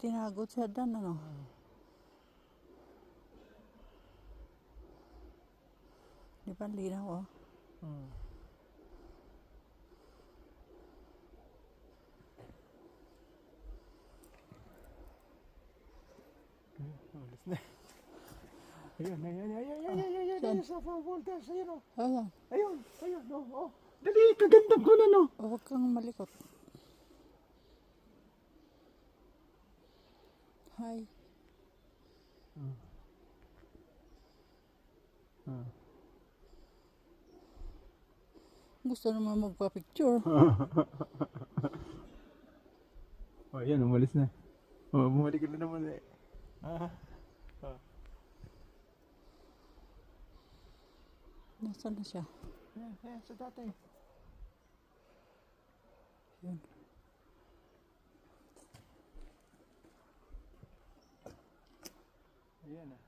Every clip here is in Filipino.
Tinagot siya dan, ano? Di ba linaw, oh? Alis na. Ayun, sa voltage, ayun o. Ayan. Ayun, oh. Dali, kagandang ko na, no. Huwag kang malikot. Hi. Gusto naman magpa-picture. Oh, yan, umalis na. Oh, bumalik na naman eh. Nasaan na siya? Yan, sa dati. Yun. Ayan ah.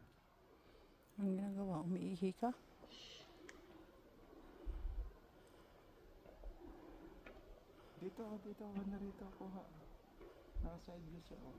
Ang ginagawa, umiihi ka? Dito ako, narito ako ha. Naka-side view siya oh.